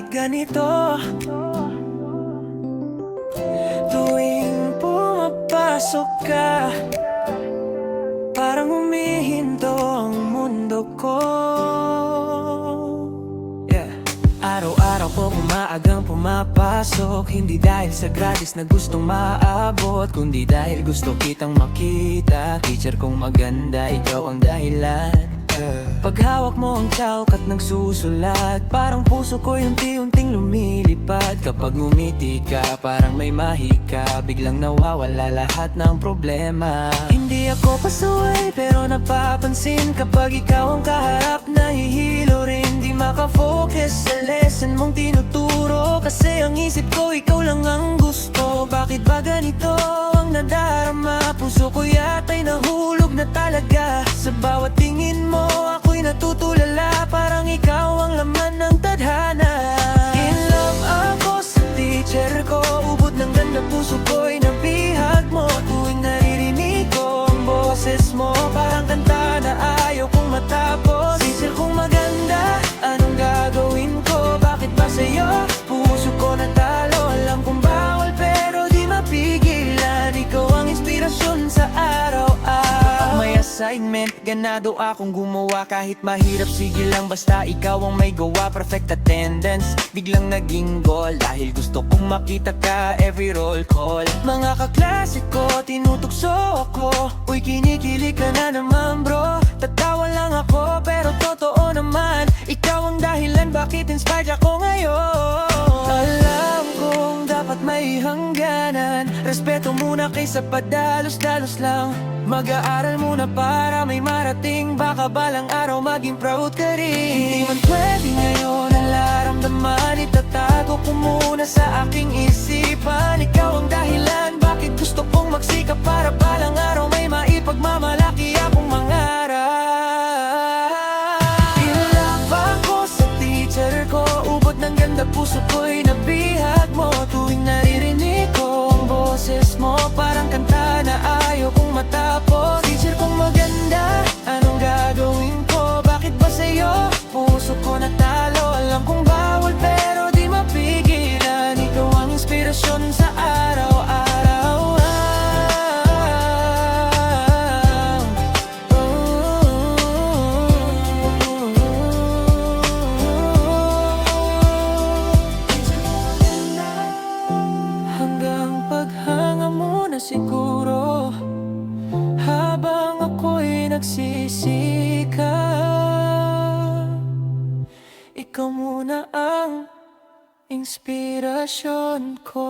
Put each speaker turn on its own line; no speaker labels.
bakit ganito? Tuwing pumapasok ka, parang humihinto ang mundo ko. Araw-araw po umaagang pumapasok, hindi dahil sa gratis na gustong maabot, kundi dahil gusto kitang makita. Teacher kong maganda, ikaw ang dahilan. Paghawak mo ang chalk at nagsusulat, parang puso ko unti-unting lumilipad. Kapag ngumiti ka, parang may mahika, biglang nawawala lahat ng problema. Hindi ako pasaway pero napapansin, kapag ikaw ang kaharap, nahihilo rin. Di makafocus sa lesson mong tinuturo, kasi ang isip ko ikaw lang ang gusto. Bakit ba ganito ang nadarama? Puso ko yata'y nahulog na talaga. Sa bawat tingin mo ako'y natutulala, parang ikaw ang laman ng tadhana. In love ako sa teacher ko, ubod ng ganda, puso ko'y nabihag mo. Tuwing naririnig ko ang boses mo, parang kanta na ayaw kong matapos. Teacher kong maganda, anong gagawin ko? Bakit ba sa'yo puso ko natalo? Alam kong bawal pero di mapigilan, ikaw ang inspirasyon sa araw-araw. May assignment, ganado akong gumawa, kahit mahirap sige lang, basta ikaw ang may gawa. Perfect attendance, biglang naging goal, dahil gusto kong makita ka every roll call. Mga kaklase ko, tinutukso ako, uy kinikilig ka na naman bro. Tatawa lang ako pero totoo naman, ikaw ang dahilan bakit inspired ako ngayon. Alam kong dapat may hangganan, respeto muna kaysa padalos-dalos lang. Mag-aaral muna para may marating, baka balang araw maging proud ka rin. Hindi man pwede ngayon ang laramdaman, itatago ko muna sa aking isipan. Ikaw ang dahilan bakit gusto kong magsikap, para balang araw may maipagmamalaki akong mangarap. In love ako sa teacher ko, ubod ng ganda, puso ko'y nabihag mo. Tuwing naririnig ko ang boses mo, parang kanta na ayaw kong matapos. Teacher kong maganda, anong gagawin ko? Bakit ba sa'yo puso ko natalo? Alam kong bawal pero di mapigilan, ikaw ang inspirasyon sa araw-araw. Hanggang paghanga mo na siguro, habang ako'y nagsisika, ikaw muna ang inspirasyon ko.